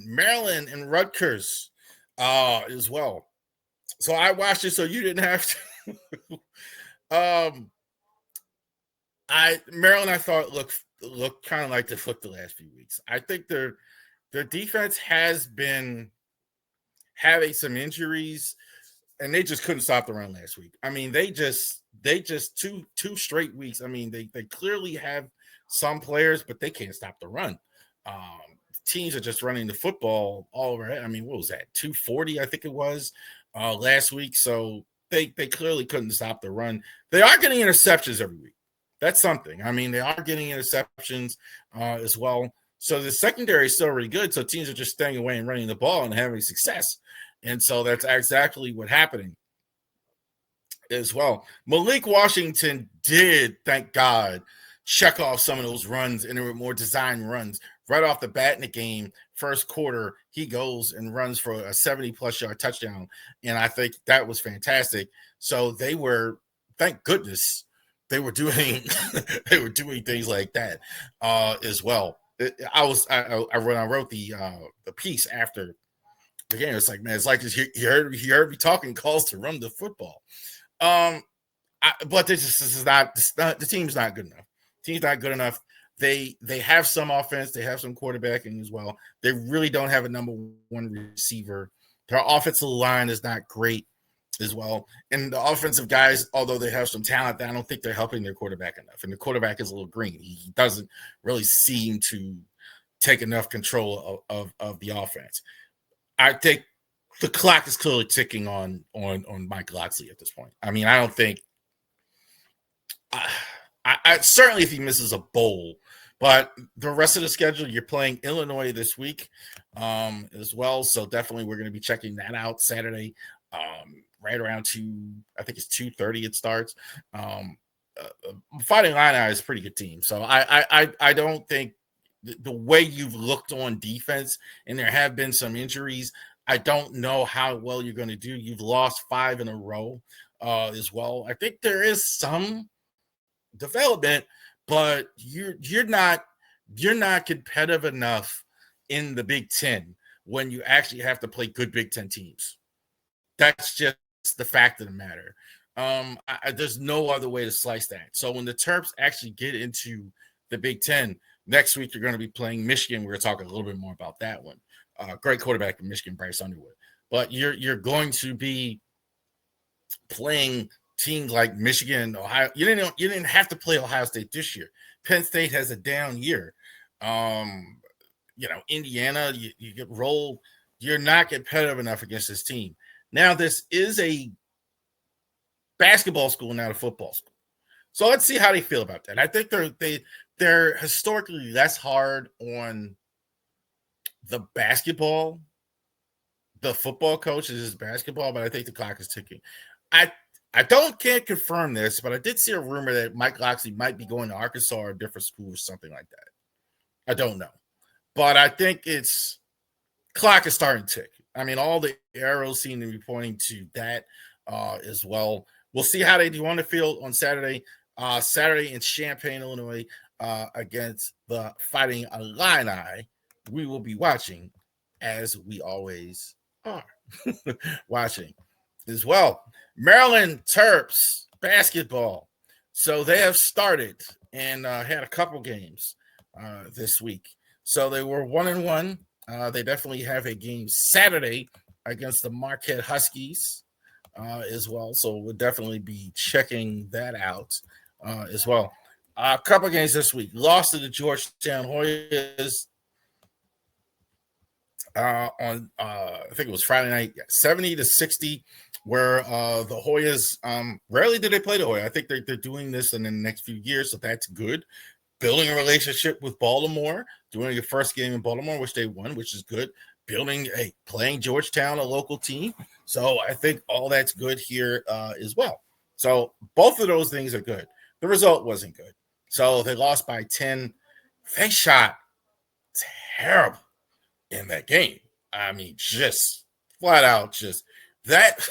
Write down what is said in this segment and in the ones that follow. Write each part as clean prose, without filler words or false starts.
Maryland and Rutgers as well. So I watched it so you didn't have to. Maryland I thought looked kind of like they flipped the last few weeks. I think their defense has been having some injuries, and they just couldn't stop the run last week. I mean, they just two straight weeks. I mean, they clearly have some players, but they can't stop the run. Teams are just running the football all over. I mean, what was that? 240, I think it was last week. So they clearly couldn't stop the run. They are getting interceptions every week. That's something. I mean, they are getting interceptions as well. So the secondary is still really good. So teams are just staying away and running the ball and having success. And so that's exactly what's happening as well. Malik Washington did, thank God, check off some of those runs, and there were more design runs right off the bat in the game. First quarter, he goes and runs for a 70-plus yard touchdown, and I think that was fantastic. So they were, thank goodness, they were doing they were doing things like that as well. I wrote the piece after the game. It's like, man, it's like you heard me talking calls to run the football. But this is not the team's not good enough. Team's not good enough. They have some offense. They have some quarterbacking as well. They really don't have a number one receiver. Their offensive line is not great as well. And the offensive guys, although they have some talent, I don't think they're helping their quarterback enough. And the quarterback is a little green. He doesn't really seem to take enough control of the offense. I think the clock is clearly ticking on Mike Locksley at this point. I mean, I don't think I certainly if he misses a bowl, but the rest of the schedule, you're playing Illinois this week as well. So definitely we're going to be checking that out Saturday. Right around I think it's 2:30 it starts. Fighting Illini is a pretty good team. So I don't think the way you've looked on defense, and there have been some injuries, I don't know how well you're going to do. You've lost 5 in a row as well. I think there is some development, but you're not competitive enough in the Big Ten when you actually have to play good Big Ten teams. That's just the fact of the matter. There's no other way to slice that. So when the Terps actually get into the Big Ten next week, you're going to be playing Michigan. We're going to talk a little bit more about that one. Great quarterback in Michigan, Bryce Underwood. But you're going to be playing teams like Michigan, Ohio. You didn't have to play Ohio State this year. Penn State has a down year. Indiana, you get rolled. You're not competitive enough against this team. Now, this is a basketball school, not a football school. So let's see how they feel about that. I think they're historically less hard on the basketball. The football coach is basketball, but I think the clock is ticking. I can't confirm this, but I did see a rumor that Mike Locksley might be going to Arkansas or a different school or something like that. I don't know. But I think clock is starting to tick. I mean, all the arrows seem to be pointing to that as well. We'll see how they do on the field on Saturday. Saturday in Champaign, Illinois, against the Fighting Illini. We will be watching, as we always are, watching as well. Maryland Terps basketball. So they have started and had a couple games this week. So they were 1-1. They definitely have a game Saturday against the Marquette Huskies as well. So we'll definitely be checking that out as well. A couple games this week. Lost to the Georgetown Hoyas on I think it was Friday night, 70-60, where the Hoyas rarely do they play the Hoyas. I think they're doing this in the next few years, so that's good. Building a relationship with Baltimore, doing your first game in Baltimore, which they won, which is good. Playing Georgetown, a local team. So I think all that's good here as well. So both of those things are good. The result wasn't good. So they lost by 10. They shot terrible in that game. I mean, just flat out, just that.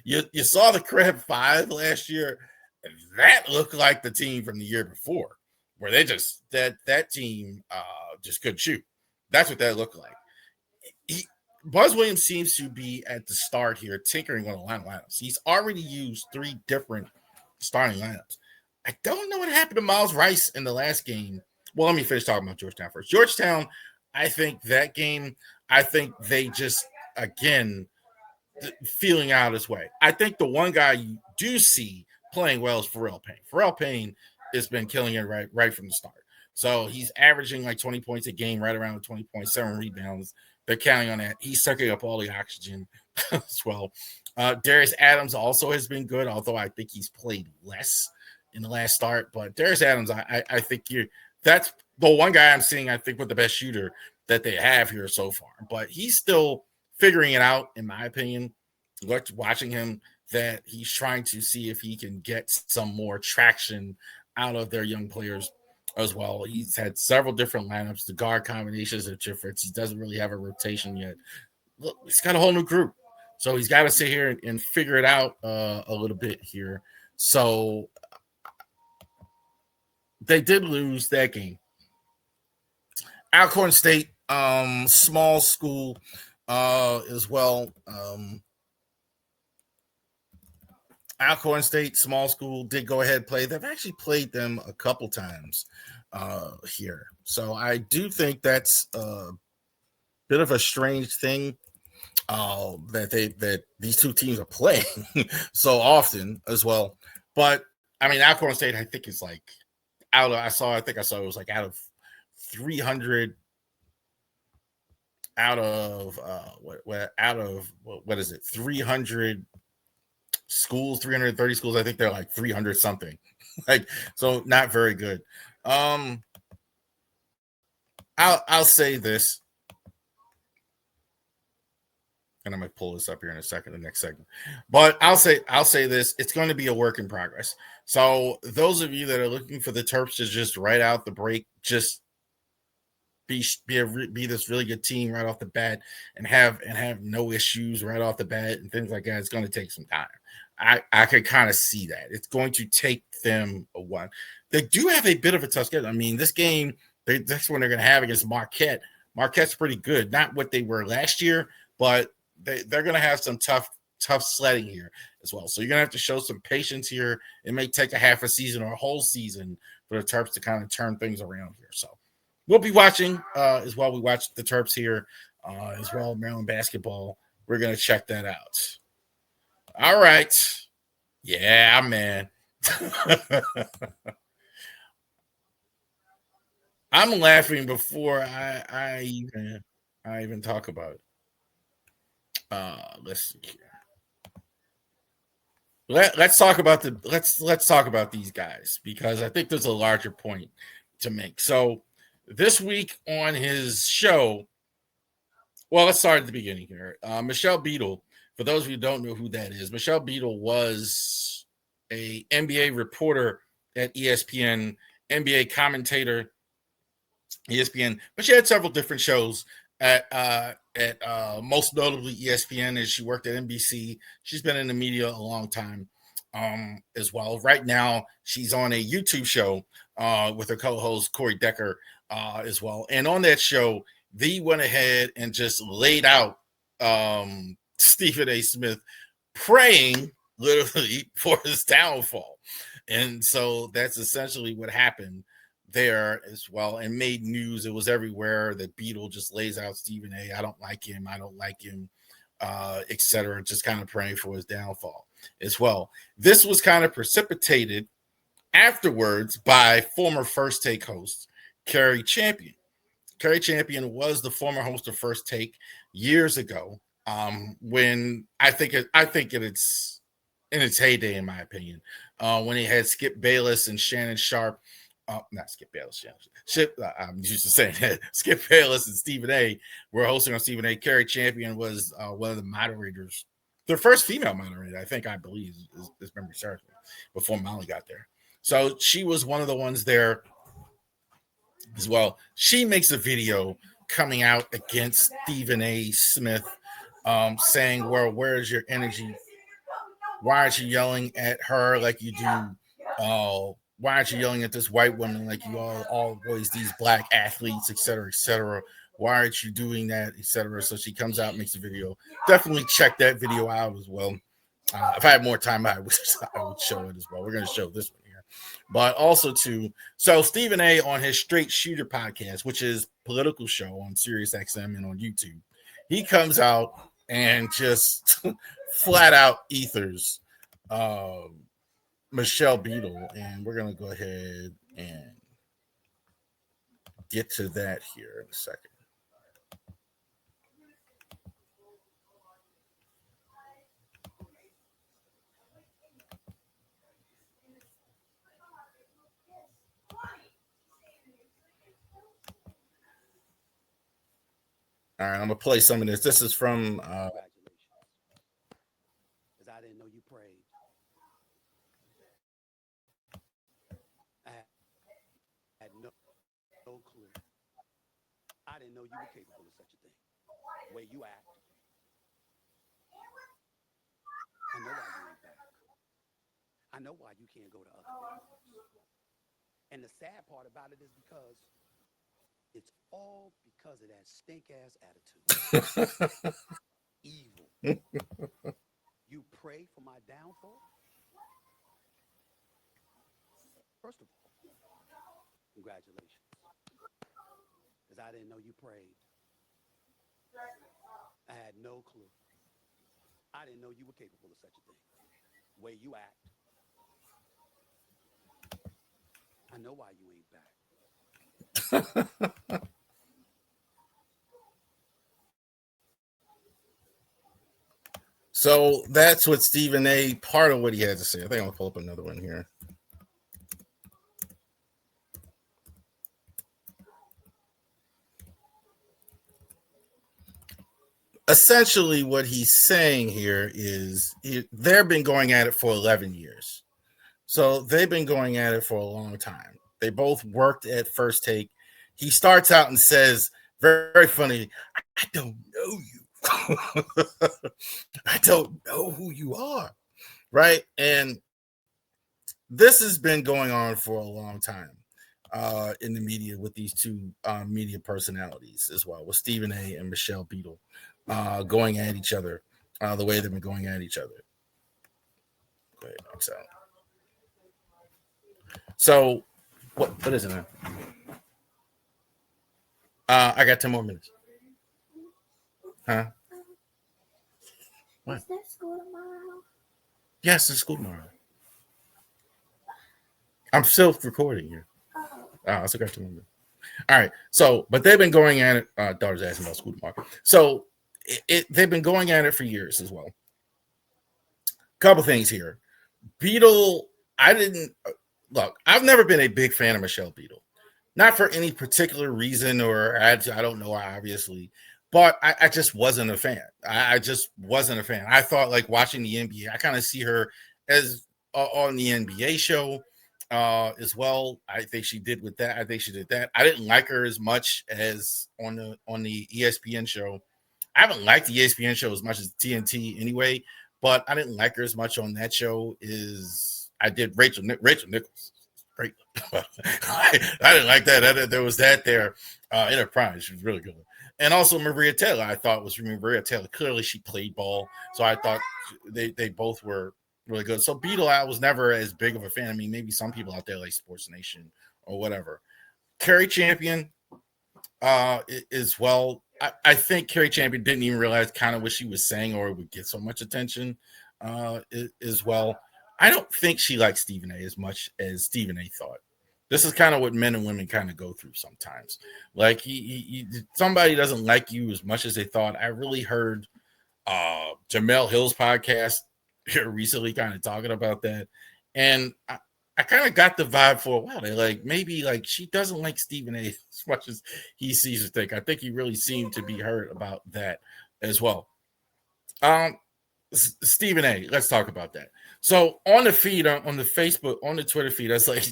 you saw the Crab 5 last year. That looked like the team from the year before, where they just that team just couldn't shoot. That's what that looked like. Buzz Williams seems to be at the start here, tinkering on a lot of lineups. He's already used 3 different starting lineups. I don't know what happened to Miles Rice in the last game. Well, let me finish talking about Georgetown first. Georgetown, I think that game, I think they just, again, feeling out his way. I think the one guy you do see playing well is Pharrell Payne. Pharrell Payne has been killing it right from the start. So he's averaging like 20 points a game, right around 20.7 rebounds. They're counting on that. He's sucking up all the oxygen as well. Darius Adams also has been good, although I think he's played less in the last start. But Darius Adams, I think that's the one guy I'm seeing, I think, with the best shooter that they have here so far. But he's still figuring it out, in my opinion. Watching him, that he's trying to see if he can get some more traction out of their young players as well. He's had several different lineups. The guard combinations are different. He doesn't really have a rotation yet. Look, he's got a whole new group. So he's got to sit here and figure it out a little bit here. So they did lose that game. Alcorn State, small school as well. Alcorn State, small school, did go ahead and play. They've actually played them a couple times here. So I do think that's a bit of a strange thing that these two teams are playing so often as well. But I mean, Alcorn State, I think it's like I saw it was like out of 300 out of what is it? 300 schools, 330 schools. I think they're like 300 something. Like, so not very good. I'll say this, and I'm gonna pull this up here in a second, the next segment. But I'll say this: it's going to be a work in progress. So those of you that are looking for the Terps to just right out the break, just be this really good team right off the bat, and have no issues right off the bat and things like that, it's going to take some time. I could kind of see that. It's going to take them a while. They do have a bit of a tough schedule. I mean, this game, that's when they're going to have against Marquette. Marquette's pretty good. Not what they were last year, but they're going to have some tough sledding here as well. So you're going to have to show some patience here. It may take a half a season or a whole season for the Terps to kind of turn things around here. So we'll be watching as well. We watch the Terps here as well, Maryland basketball. We're going to check that out. All right. Yeah, man. I'm laughing before I even talk about it. Let's see here. Let's talk about these guys, because I think there's a larger point to make. So this week on his show, well, let's start at the beginning here. Michelle Beadle, for those of you who don't know who that is, Michelle Beadle was a NBA reporter at ESPN, NBA commentator, ESPN, but she had several different shows at most notably ESPN, as she worked at NBC. She's been in the media a long time as well. Right now, she's on a YouTube show with her co-host Corey Decker as well. And on that show, they went ahead and just laid out Stephen A. Smith praying literally for his downfall. And so that's essentially what happened there as well, and made news. It was everywhere that Beadle just lays out Stephen A. I don't like him, etc. Just kind of praying for his downfall as well. This was kind of precipitated afterwards by former First Take host Cari Champion. Cari Champion was the former host of First Take years ago. When I think it's in its heyday, in my opinion, when he had Skip Bayless and Shannon Sharp. Not Skip Bayless. I'm used to saying that. Skip Bayless and Stephen A. were hosting on Stephen A. Cari Champion was one of the moderators, their first female moderator, I believe, is memory serves me, before Molly got there. So she was one of the ones there as well. She makes a video coming out against Stephen A. Smith, saying, "Well, where is your energy? Why aren't you yelling at her like you do? Why aren't you yelling at this white woman like you always these black athletes, et cetera, et cetera? Why aren't you doing that, etc. So she comes out and makes a video. Definitely check that video out as well. If I had more time, I would show it as well. We're going to show this one here. But also, too, so Stephen A. on his Straight Shooter podcast, which is political show on Sirius XM and on YouTube, he comes out and just flat out ethers Michelle Beadle. And we're going to go ahead and get to that here in a second. All right, I'm gonna play some of this. This is from. Congratulations, because I didn't know you prayed. I had no clue. I didn't know you were capable of such a thing. The way you act, I know why you ain't back. I know why you can't go to other things. And the sad part about it is because it's all because of that stink-ass attitude. Evil. You pray for my downfall? First of all, congratulations. Because I didn't know you prayed. I had no clue. I didn't know you were capable of such a thing. The way you act, I know why you ain't back. So that's what Stephen A. part of what he had to say. I think I'm gonna pull up another one here. Essentially, what he's saying here is they've been going at it for 11 years. So they've been going at it for a long time. They both worked at First Take. He starts out and says, very, very funny, I don't know you. I don't know who you are. Right. And this has been going on for a long time in the media with these two media personalities as well, with Stephen A. and Michelle Beadle going at each other the way they've been going at each other. Go ahead, so what is it now? I got 10 more minutes. Huh? What? Is there school tomorrow? Yes, there's school tomorrow. I'm still recording here. Oh, I still got 2 more minutes. All right. So, but they've been going at it. Daughter's asking about school tomorrow. So they've been going at it for years as well. Couple things here. Beadle, I've never been a big fan of Michelle Beadle. Not for any particular reason, or I don't know, obviously, but I just wasn't a fan. I just wasn't a fan. I thought, like, watching the NBA, I kind of see her as on the NBA show as well. I think she did with that. I think she did that. I didn't like her as much as on the ESPN show. I haven't liked the ESPN show as much as TNT anyway, but I didn't like her as much on that show as I did Rachel Nichols. Great. I didn't like that. There was that there in her prime. She was really good. And also Maria Taylor, I thought was Maria Taylor. Clearly she played ball. So I thought they both were really good. So Beadle, I was never as big of a fan. I mean, maybe some people out there like Sports Nation or whatever. Cari Champion as well. I think Cari Champion didn't even realize kind of what she was saying or would get so much attention as well. I don't think she likes Stephen A. as much as Stephen A. thought. This is kind of what men and women kind of go through sometimes. Like somebody doesn't like you as much as they thought. I really heard Jamel Hill's podcast here recently kind of talking about that. And I kind of got the vibe for a while. They're like, maybe like she doesn't like Stephen A. as much as he sees her think. I think he really seemed to be hurt about that as well. Stephen A., let's talk about that. So on the feed, on the Facebook, on the Twitter feed, that's like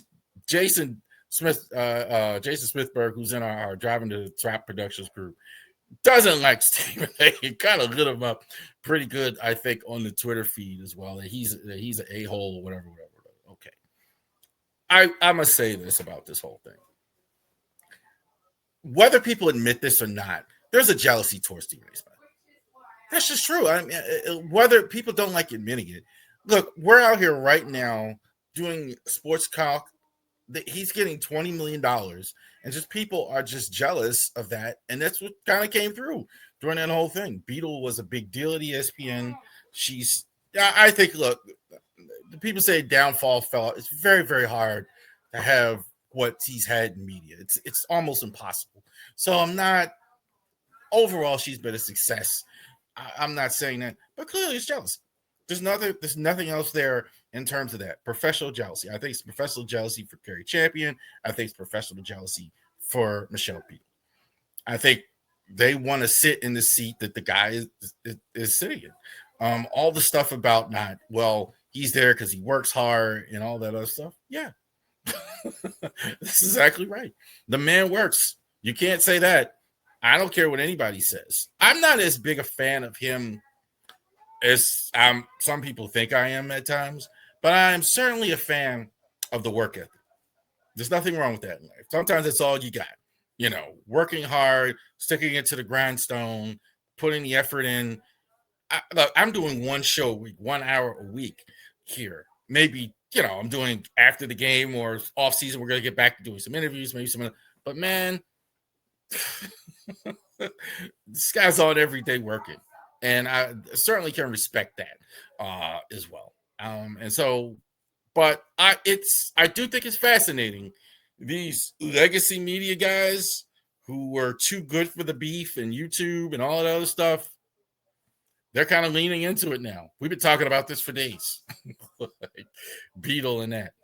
Jason Smithberg, who's in our Driving the Trap Productions crew, doesn't like Stephen A. He kind of lit him up pretty good, I think, on the Twitter feed as well. That he's an a-hole or whatever. Okay. I must say this about this whole thing. whether people admit this or not, there's a jealousy towards Stephen A. Smith. That's just true. I mean, whether people don't like admitting it. Look, we're out here right now doing sports talk. He's getting $20 million, and just people are just jealous of that. And that's what kind of came through during that whole thing. Beadle was a big deal at ESPN. I think, look, the people say downfall fell. It's very, very hard to have what he's had in media. It's almost impossible. So overall, she's been a success. I'm not saying that, but clearly it's jealousy. There's nothing else there in terms of that. Professional jealousy. I think it's professional jealousy for Cari Champion. I think it's professional jealousy for Michelle Beadle. I think they want to sit in the seat that the guy is sitting in. All the stuff about he's there because he works hard and all that other stuff. Yeah. That's exactly right. The man works. You can't say that. I don't care what anybody says. I'm not as big a fan of him as some people think I am at times, but I am certainly a fan of the work ethic. There's nothing wrong with that in life. Sometimes that's all you got. Working hard, sticking it to the grindstone, putting the effort in. I'm doing one show a week, 1 hour a week here. Maybe, I'm doing after the game or off season. We're going to get back to doing some interviews, but man, this guy's on every day working, and I certainly can respect that as well. And so, but I do think it's fascinating, these legacy media guys who were too good for the beef and YouTube and all that other stuff. They're kind of leaning into it now. We've been talking about this for days. Beadle and that.